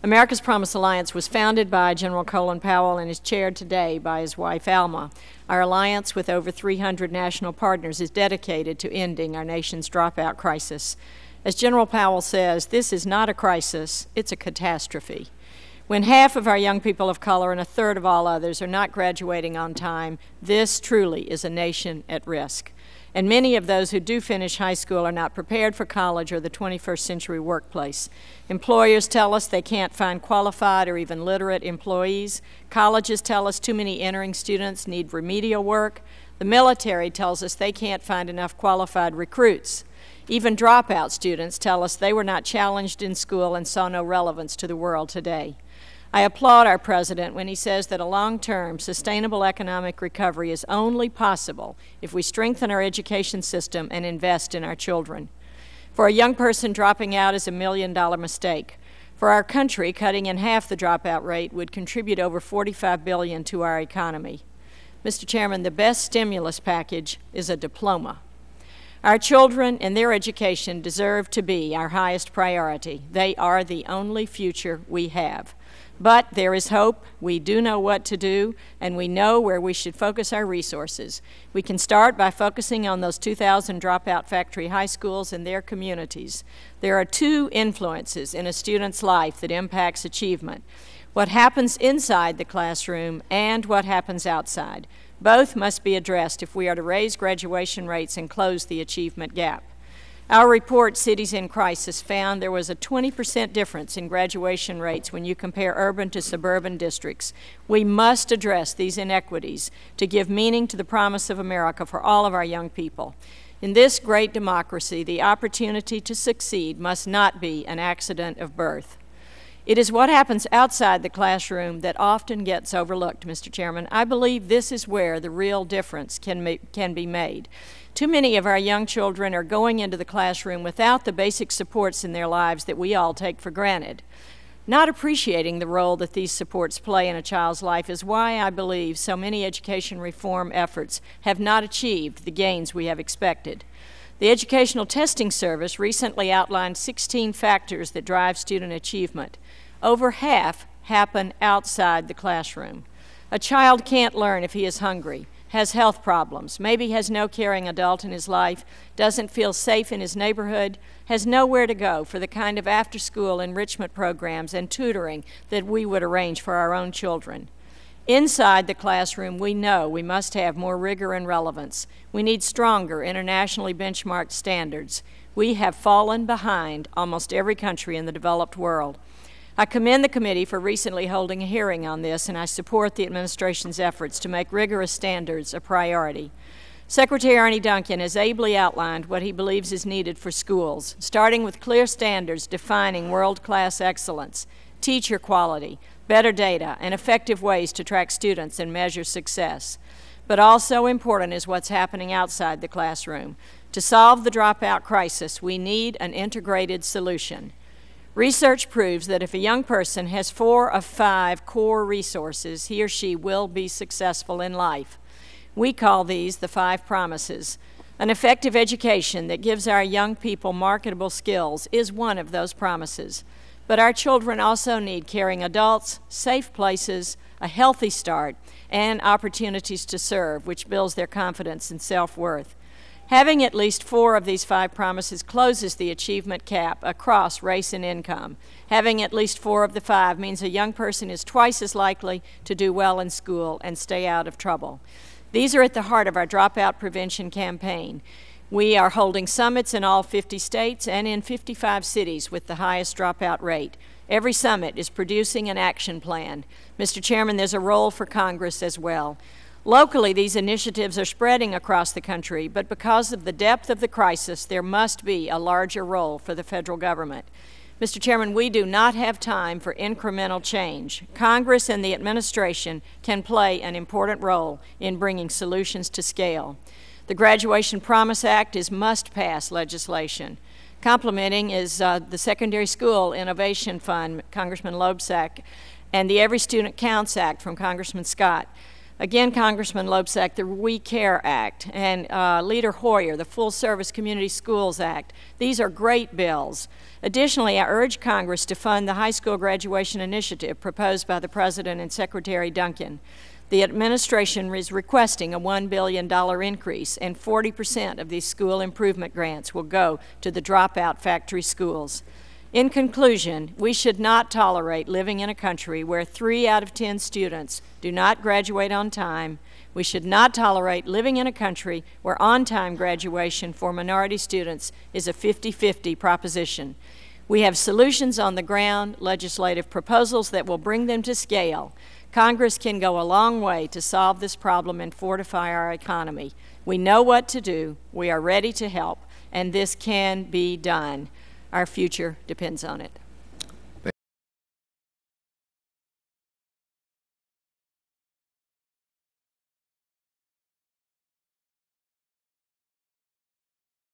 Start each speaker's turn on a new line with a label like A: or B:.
A: America's Promise Alliance was founded by General Colin Powell and is chaired today by his wife, Alma. Our alliance, with over 300 national partners, is dedicated to ending our nation's dropout crisis. As General Powell says, this is not a crisis, it's a catastrophe. When half of our young people of color and a third of all others are not graduating on time, this truly is a nation at risk. And many of those who do finish high school are not prepared for college or the 21st century workplace. Employers tell us they can't find qualified or even literate employees. Colleges tell us too many entering students need remedial work. The military tells us they can't find enough qualified recruits. Even dropout students tell us they were not challenged in school and saw no relevance to the world today. I applaud our President when he says that a long-term, sustainable economic recovery is only possible if we strengthen our education system and invest in our children. For a young person, dropping out is $1 million mistake. For our country, cutting in half the dropout rate would contribute over $45 billion to our economy. Mr. Chairman, the best stimulus package is a diploma. Our children and their education deserve to be our highest priority. They are the only future we have. But there is hope. We do know what to do, and we know where we should focus our resources. We can start by focusing on those 2,000 dropout factory high schools and their communities. There are two influences in a student's life that impacts achievement: what happens inside the classroom and what happens outside. Both must be addressed if we are to raise graduation rates and close the achievement gap. Our report, Cities in Crisis, found there was a 20% difference in graduation rates when you compare urban to suburban districts. We must address these inequities to give meaning to the promise of America for all of our young people. In this great democracy, the opportunity to succeed must not be an accident of birth. It is what happens outside the classroom that often gets overlooked, Mr. Chairman. I believe this is where the real difference can be made. Too many of our young children are going into the classroom without the basic supports in their lives that we all take for granted. Not appreciating the role that these supports play in a child's life is why I believe so many education reform efforts have not achieved the gains we have expected. The Educational Testing Service recently outlined 16 factors that drive student achievement. Over half happen outside the classroom. A child can't learn if he is hungry, has health problems, maybe has no caring adult in his life, doesn't feel safe in his neighborhood, has nowhere to go for the kind of after-school enrichment programs and tutoring that we would arrange for our own children. Inside the classroom, we know we must have more rigor and relevance. We need stronger, internationally benchmarked standards. We have fallen behind almost every country in the developed world. I commend the committee for recently holding a hearing on this, and I support the administration's efforts to make rigorous standards a priority. Secretary Arne Duncan has ably outlined what he believes is needed for schools, starting with clear standards defining world-class excellence, teacher quality, better data, and effective ways to track students and measure success. But also important is what's happening outside the classroom. To solve the dropout crisis, we need an integrated solution. Research proves that if a young person has 4 of 5 core resources, he or she will be successful in life. We call these the 5 promises. An effective education that gives our young people marketable skills is one of those promises. But our children also need caring adults, safe places, a healthy start, and opportunities to serve, which builds their confidence and self-worth. Having at least 4 of these 5 promises closes the achievement gap across race and income. Having at least 4 of the 5 means a young person is twice as likely to do well in school and stay out of trouble. These are at the heart of our dropout prevention campaign. We are holding summits in all 50 states and in 55 cities with the highest dropout rate. Every summit is producing an action plan. Mr. Chairman, there's a role for Congress as well. Locally, these initiatives are spreading across the country, but because of the depth of the crisis, there must be a larger role for the federal government. Mr. Chairman, we do not have time for incremental change. Congress and the administration can play an important role in bringing solutions to scale. The Graduation Promise Act is must-pass legislation. Complementing is the Secondary School Innovation Fund, Congressman Loebsack, and the Every Student Counts Act from Congressman Scott. Again, Congressman Loebsack, the We Care Act, and Leader Hoyer, the Full Service Community Schools Act. These are great bills. Additionally, I urge Congress to fund the high school graduation initiative proposed by the President and Secretary Duncan. The administration is requesting a $1 billion increase, and 40% of these school improvement grants will go to the dropout factory schools. In conclusion, we should not tolerate living in a country where 3 out of 10 students do not graduate on time. We should not tolerate living in a country where on-time graduation for minority students is a 50-50 proposition. We have solutions on the ground, legislative proposals that will bring them to scale. Congress can go a long way to solve this problem and fortify our economy. We know what to do, we are ready to help, and this can be done. Our future depends on it.